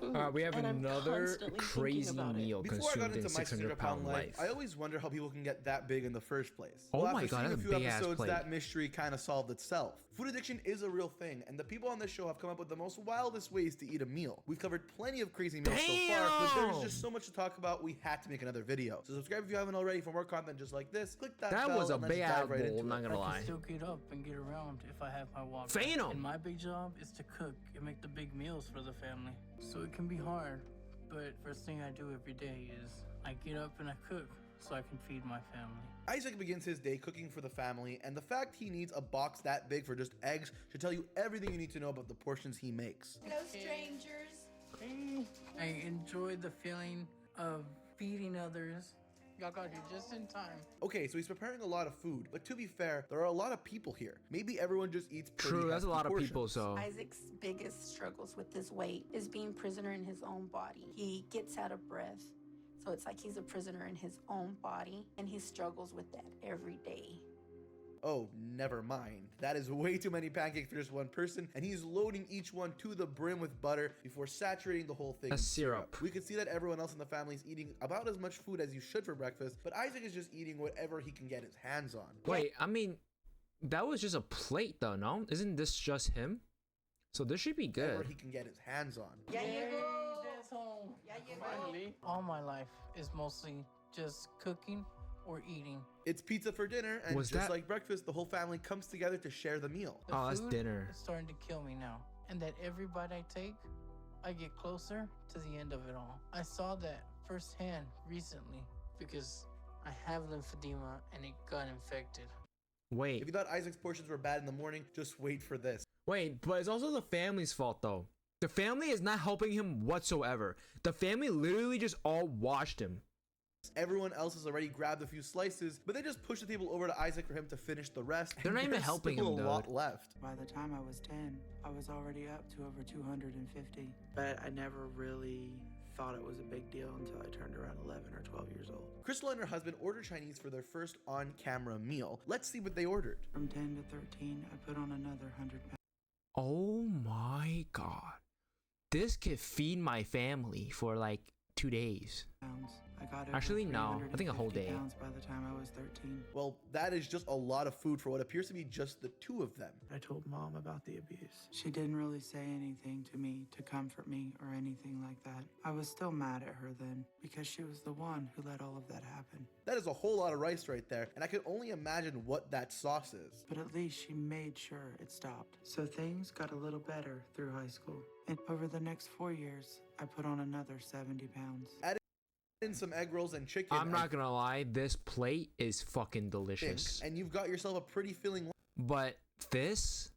food. We have and another I'm constantly crazy thinking about meal it. Before I got consumed in into my 600-pound 600-pound life, life. I always wonder how people can get that big in the first place. Oh Well, my after God, seeing a that's a few big-ass episodes, plate. that mystery kind of solved itself. Food addiction is a real thing, and the people on this show have come up with the most wildest ways to eat a meal. We've covered plenty of crazy meals so far, but there's just so much to talk about, we had to make another video. So subscribe if you haven't already for more content just like this. Click that bell, was a and let's big dive right bowl, into not it. gonna I lie. can still get up and get around if I have my walker. Phantom. And my big job is to cook and make the big meals for the family. So it can be hard, but first thing I do every day is I get up and I cook so I can feed my family. Isaac begins his day cooking for the family, and the fact he needs a box that big for just eggs should tell you everything you need to know about the portions he makes. No strangers. I enjoy the feeling of feeding others. Y'all got here just in time. Okay, so he's preparing a lot of food, but to be fair, there are a lot of people here. Maybe everyone just eats pretty True, that's a hefty lot of portions. people, so. Isaac's biggest struggles with his weight is being prisoner in his own body. He gets out of breath, so it's like he's a prisoner in his own body, and he struggles with that every day. Oh, never mind. That is way too many pancakes for just one person, and he's loading each one to the brim with butter before saturating the whole thing That's in syrup. syrup. We can see that everyone else in the family is eating about as much food as you should for breakfast, but Isaac is just eating whatever he can get his hands on. Wait, I mean, that was just a plate though, no? Isn't this just him? So this should be Whatever good. he can get his hands on. Yeah, you go. Dad's home. Yeah, you go. Finally. All my life is mostly just cooking or eating. It's pizza for dinner, and Was just that- like breakfast, the whole family comes together to share the meal. The Oh, that's food dinner. is starting to kill me now. And that every bite I take, I get closer to the end of it all. I saw that firsthand recently because I have lymphedema and it got infected. Wait, If you thought Isaac's portions were bad in the morning, just wait for this. wait, but it's also the family's fault though. The family is not helping him whatsoever. The family literally just all watched him. Everyone else has already grabbed a few slices, but they just push the table over to Isaac for him to finish the rest. They're and not even there's helping still him, a lot dude. left. By the time I was 10, I was already up to over 250. But I never really thought it was a big deal until I turned around 11 or 12 years old. Crystal and her husband ordered Chinese for their first on-camera meal. Let's see what they ordered. From 10 to 13, I put on another 100 pounds. Oh my god. This could feed my family for like 2 days. I got over Actually, no. I think a whole 350 day. pounds by the time I was 13. Well, that is just a lot of food for what appears to be just the two of them. I told Mom about the abuse. She didn't really say anything to me to comfort me or anything like that. I was still mad at her then because she was the one who let all of that happen. That is a whole lot of rice right there, and I can only imagine what that sauce is. But at least she made sure it stopped. So things got a little better through high school. And over the next 4 years, I put on another 70 pounds. Add in some egg rolls and chicken. I'm not gonna lie, this plate is fucking think, delicious. and you've got yourself a pretty filling But this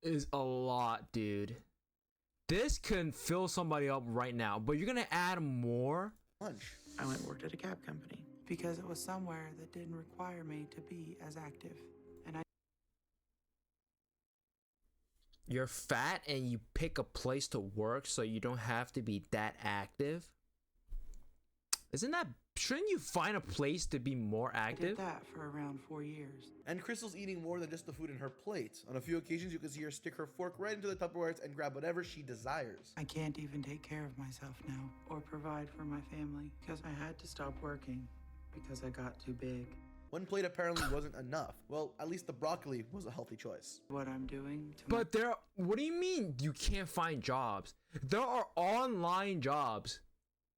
is a lot, dude. This can fill somebody up right now, but you're gonna add more? lunch. I went and worked at a cab company because it was somewhere that didn't require me to be as active. And I You're fat and you pick a place to work so you don't have to be that active? Shouldn't you find a place to be more did active? that for around 4 years. And Crystal's eating more than just the food in her plate. On a few occasions, you can see her stick her fork right into the Tupperwares and grab whatever she desires. I can't even take care of myself now or provide for my family because I had to stop working because I got too big. One plate apparently wasn't enough. Well, at least the broccoli was a healthy choice. What I'm doing to But what do you mean you can't find jobs? There are online jobs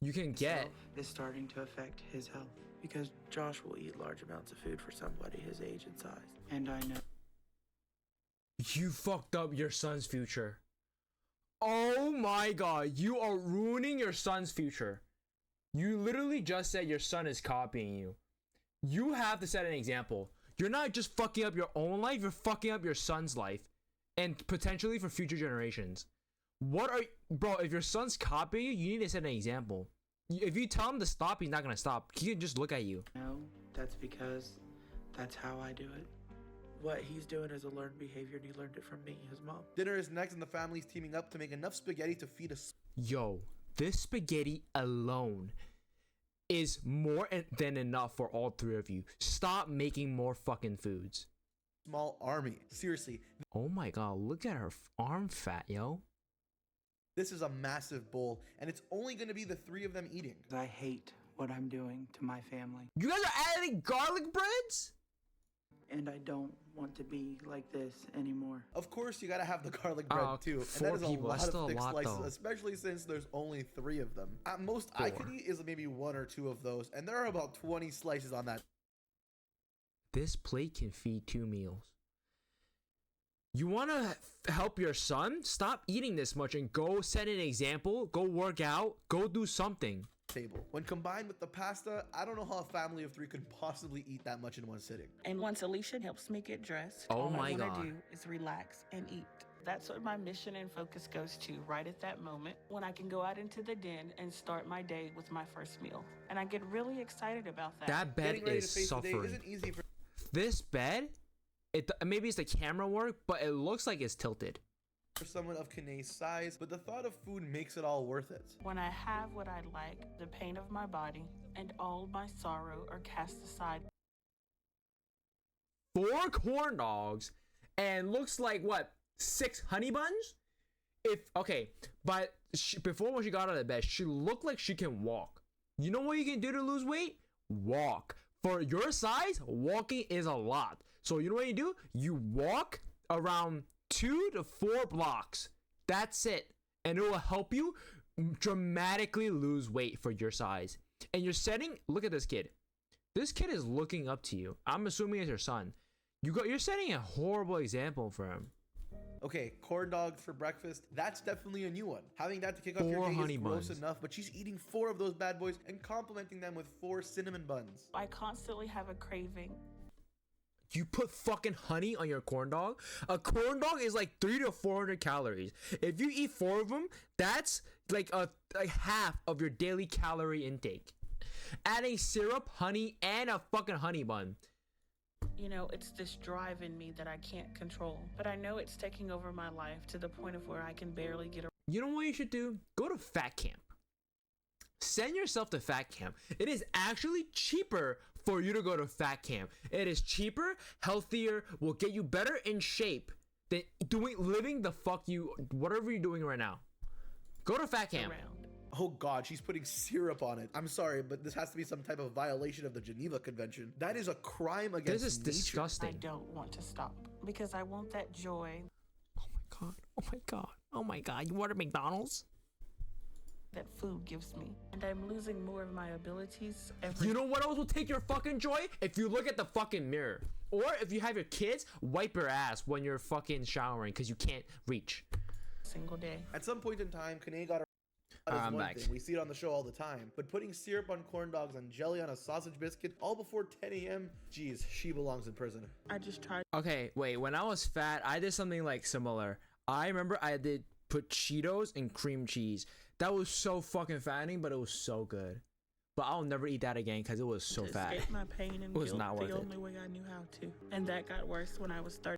you can get. myself is starting to affect his health because Josh will eat large amounts of food for somebody his age and size. And I know You fucked up your son's future. Oh my god, you are ruining your son's future. You literally just said your son is copying you. You have to set an example. You're not just fucking up your own life, you're fucking up your son's life. And potentially for future generations. Bro, if your son's copying you, you need to set an example. If you tell him to stop, he's not gonna stop. He can just look at you. that's because that's how I do it. What he's doing is a learned behavior and he learned it from me, his mom. Dinner is next, and the family's teaming up to make enough spaghetti to feed us. Yo, this spaghetti alone is more than enough for all three of you. Stop making more fucking foods. Small army. Seriously. Oh my god, look at her arm fat, yo. This is a massive bowl, and it's only going to be the 3 of them eating. I hate what I'm doing to my family, You guys are adding garlic breads? and I don't want to be like this anymore. Of course, you gotta have the garlic bread Oh, too, and 4 that is a people. lot That's of still a thick lot, slices, though. especially since there's only 3 of them. At most, I 4. could eat is maybe 1 or 2 of those, and there are about 20 slices on that. This plate can feed 2 meals. You want to help your son? Stop eating this much and go set an example. Go work out. Go do something. Table. When combined with the pasta, I don't know how a family of 3 could possibly eat that much in one sitting. And once Alicia helps me get dressed, Oh all my I want God. to do is relax and eat. That's what my mission and focus goes to right at that moment when I can go out into the den and start my day with my first meal. And I get really excited about that. That bed Getting ready to is face the day suffering. isn't easy for This bed, maybe it's the camera work, but it looks like it's tilted. someone of Kanae's size, but the thought of food makes it all worth it. When I have what I like, the pain of my body and all my sorrow are cast aside. 4 corn dogs and looks like what, 6 honey buns? But before when she got out of bed, she looked like she can walk. You know what you can do to lose weight? Walk. For your size, walking is a lot. So you know what you do? You walk around 2 to 4 blocks. That's it. And it will help you dramatically lose weight for your size. And you're setting, look at this kid. This kid is looking up to you. I'm assuming it's your son. You're setting a horrible example for him. Okay, corn dogs for breakfast, that's definitely a new one. Having that to kick off your 4 day honey is gross buns. enough, but she's eating 4 of those bad boys and complimenting them with 4 cinnamon buns. I constantly have a craving. You put fucking honey on your corn dog? A corn dog is like 300 to 400 calories. If you eat 4 of them, that's like half of your daily calorie intake. Adding syrup, honey, and a fucking honey bun. You know, it's this drive in me that I can't control, but I know it's taking over my life to the point of where I can barely get You know what you should do? Go to fat camp. Send yourself to fat camp. It is actually cheaper for you to go to fat camp. It is cheaper, healthier, will get you better in shape than living the fuck you, whatever you're doing right now. Go to fat camp. around. Oh god, she's putting syrup on it. I'm sorry, but this has to be some type of violation of the Geneva Convention. That is a crime against This is nature. I disgusting. don't want to stop because I want that joy Oh my god. Oh my god. Oh my god. You ordered McDonald's? that food gives me. And I'm losing more of my abilities every You know what else will take your fucking joy? If you look at the fucking mirror. Or if you have your kids, wipe your ass when you're fucking showering because you can't reach. single day. At some point in time, Kanae got her I'm one back. thing. We see it on the show all the time. But putting syrup on corn dogs and jelly on a sausage biscuit all before 10 a.m., geez, she belongs in prison. I just tried Okay, wait. When I was fat, I did something like similar. I remember I did put Cheetos and cream cheese. That was so fucking fattening, but it was so good. But I'll never eat that again because it was so to fat. escape my pain and It was guilt not worth the it. only way I knew how to. And that got worse when I was 30.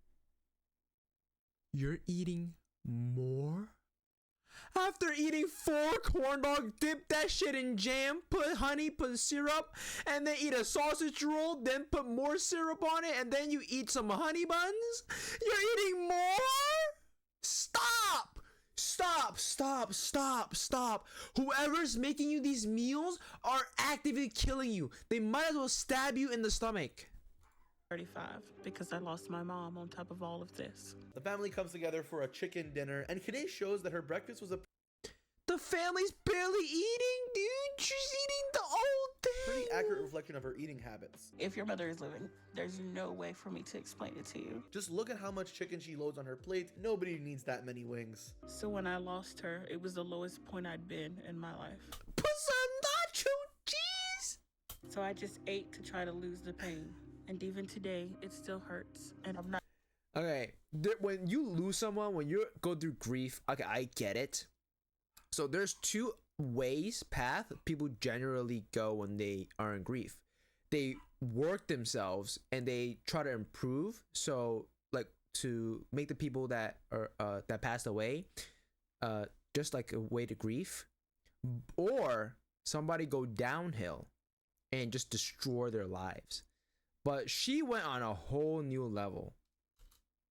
You're eating more? After eating 4 corn dogs, dip that shit in jam, put honey, put syrup, and then eat a sausage roll, then put more syrup on it, and then you eat some honey buns? You're eating more? Stop! Stop, stop, stop, stop. Whoever's making you these meals are actively killing you. They might as well stab you in the stomach. 35 because I lost my mom on top of all of this. The family comes together for a chicken dinner, and Kanae shows that her breakfast was a The family's barely eating, dude. She's eating the whole thing. pretty accurate reflection of her eating habits. If your mother is living, there's no way for me to explain it to you. Just look at how much chicken she loads on her plate. Nobody needs that many wings. So when I lost her, it was the lowest point I'd been in my life. Put some nacho cheese. So I just ate to try to lose the pain. And even today, it still hurts. And I'm not Okay, when you lose someone, when you go through grief, okay, I get it. So there's 2 path people generally go when they are in grief. They work themselves and they try to improve. So like to make the people that are that passed away, just like a way to grief, or somebody go downhill and just destroy their lives. But she went on a whole new level.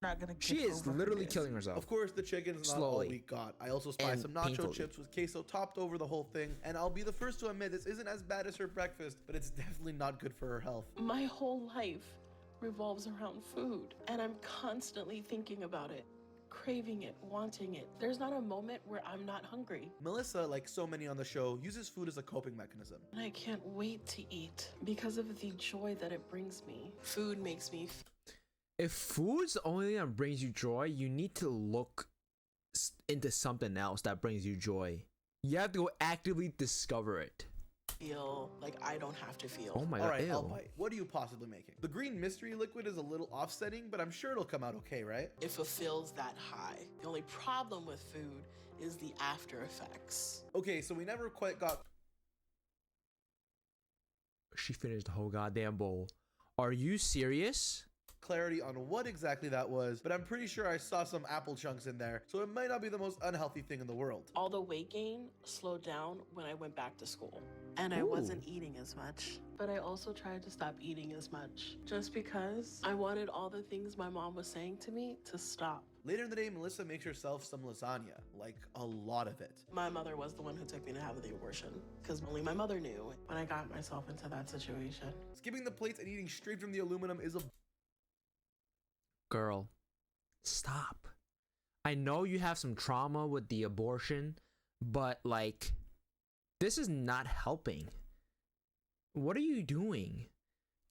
not gonna. She get is over her literally days. killing herself. Of course, the chicken's not all Slowly. we got. I also spy And some nacho painfully. chips with queso topped over the whole thing, and I'll be the first to admit this isn't as bad as her breakfast, but it's definitely not good for her health. My whole life revolves around food, and I'm constantly thinking about it, craving it, wanting it. There's not a moment where I'm not hungry. Melissa, like so many on the show, uses food as a coping mechanism. And I can't wait to eat because of the joy that it brings me. Food makes me If food's the only thing that brings you joy, you need to look into something else that brings you joy. You have to go actively discover it. feel like I don't have to feel. Oh my All god, right, I'll ew. bite. What are you possibly making? The green mystery liquid is a little offsetting, but I'm sure it'll come out okay, right? It fulfills that high. The only problem with food is the after effects. Okay, so we never quite got She finished the whole goddamn bowl. Are you serious? clarity on what exactly that was, but I'm pretty sure I saw some apple chunks in there, so it might not be the most unhealthy thing in the world. All the weight gain slowed down when I went back to school. And I Ooh. wasn't eating as much. But I also tried to stop eating as much just because I wanted all the things my mom was saying to me to stop. Later in the day, Melissa makes herself some lasagna, like a lot of it. My mother was the one who took me to have the abortion because only my mother knew when I got myself into that situation. Skipping the plates and eating straight from the aluminum is a Girl, stop. I know you have some trauma with the abortion, but like, this is not helping. What are you doing?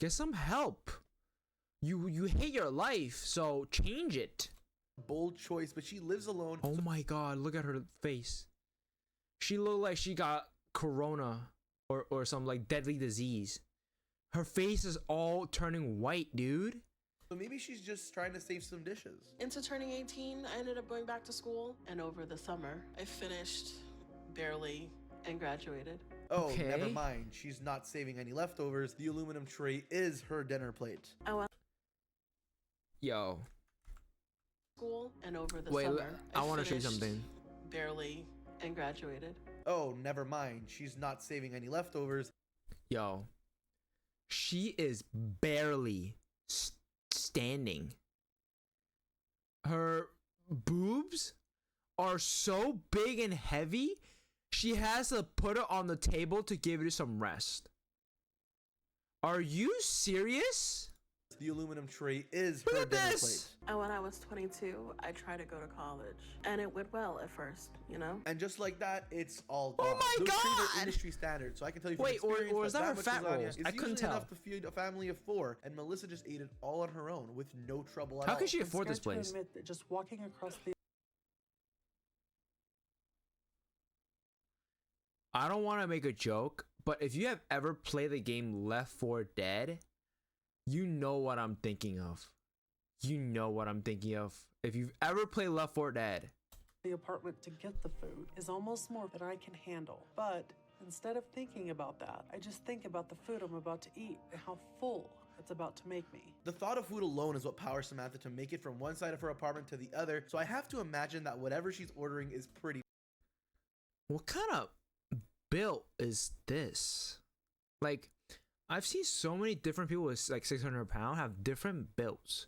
Get some help. You hate your life, so change it. bold choice, but she lives alone. Oh my god, look at her face. She looked like she got corona or some like deadly disease. Her face is all turning white, dude. So maybe she's just trying to save some dishes. Into turning 18, I ended up going back to school. And over the summer, I finished barely and graduated. Oh, Okay. never mind. She's not saving any leftovers. The aluminum tray is her dinner plate. I went Yo, to school and over the wait, summer, I want to show you finished something. barely and graduated. Oh, never mind. She's not saving any leftovers. Yo, she is barely standing. Her boobs are so big and heavy, she has to put it on the table to give it some rest. Are you serious? The aluminum tray is Look her at dinner this. plate. And when I was 22, I tried to go to college. And it went well at first, you know? And just like that, it's all Oh gone. my Those trees are God! industry standard, so I can tell you from Wait, or experience is that her much fat lasagna rolls? is I couldn't usually tell. enough to feed a family of 4, and Melissa just ate it all on her own with no trouble at How all. can she I'm afford this scared to place? admit that just walking across the I don't want to make a joke, but if you have ever played the game Left 4 Dead, you know what I'm thinking of. You know what I'm thinking of. If you've ever played Left 4 Dead, apartment to get the food is almost more than I can handle. But instead of thinking about that, I just think about the food I'm about to eat and how full it's about to make me. The thought of food alone is what powers Samantha to make it from one side of her apartment to the other, so I have to imagine that whatever she's ordering is pretty. what kind of build is this? Like, I've seen so many different people with like 600 pounds have different builds.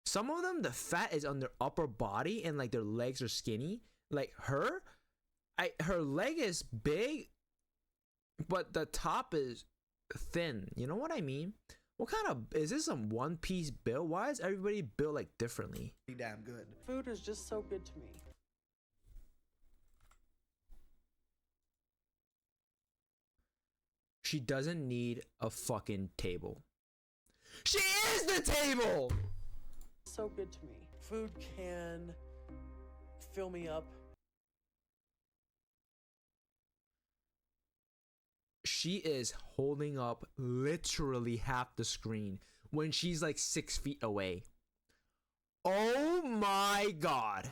Some of them, the fat is on their upper body and like their legs are skinny. Like her leg is big, but the top is thin. You know what I mean? What kind of, is this some one piece build? Why is everybody built like differently? Damn good. Food is just so good to me. She doesn't need a fucking table. She is the table! So good to me. Food can fill me up. She is holding up literally half the screen when she's like 6 feet away. Oh my god.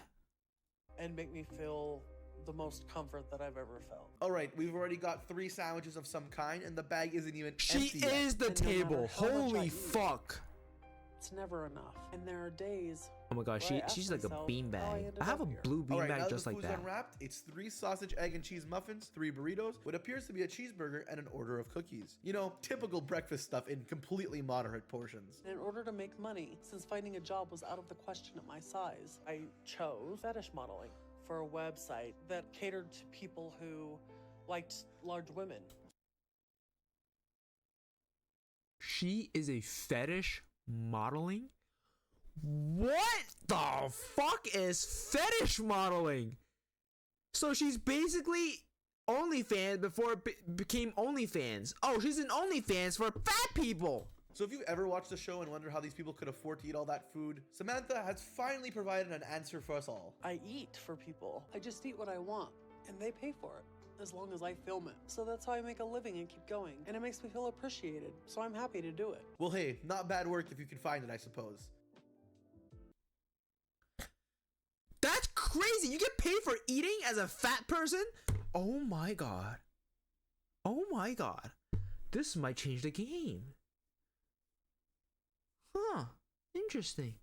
And make me feel the most comfort that I've ever felt. All right, we've already got 3 sandwiches of some kind, and the bag isn't even She empty yet. is the And no matter table. how much I Holy eat, fuck. It's never enough. And there are days Oh my gosh, where I asked she's like a myself how I beanbag. ended I have a up here. blue All right, now beanbag that just the like food's that. unwrapped, it's 3 sausage, egg, and cheese muffins, 3 burritos, what appears to be a cheeseburger, and an order of cookies. You know, typical breakfast stuff in completely moderate portions. And in order to make money, since finding a job was out of the question at my size, I chose fetish modeling for a website that catered to people who liked large women. She is a fetish modeling? What the fuck is fetish modeling? So she's basically OnlyFans before it became OnlyFans. Oh, she's an OnlyFans for fat people. So if you've ever watched the show and wonder how these people could afford to eat all that food, Samantha has finally provided an answer for us all. I eat for people. I just eat what I want, and they pay for it, as long as I film it. So that's how I make a living and keep going, and it makes me feel appreciated, so I'm happy to do it. Well, hey, not bad work if you can find it, I suppose. That's crazy. You get paid for eating as a fat person? Oh my god. Oh my god. This might change the game. Huh. Interesting.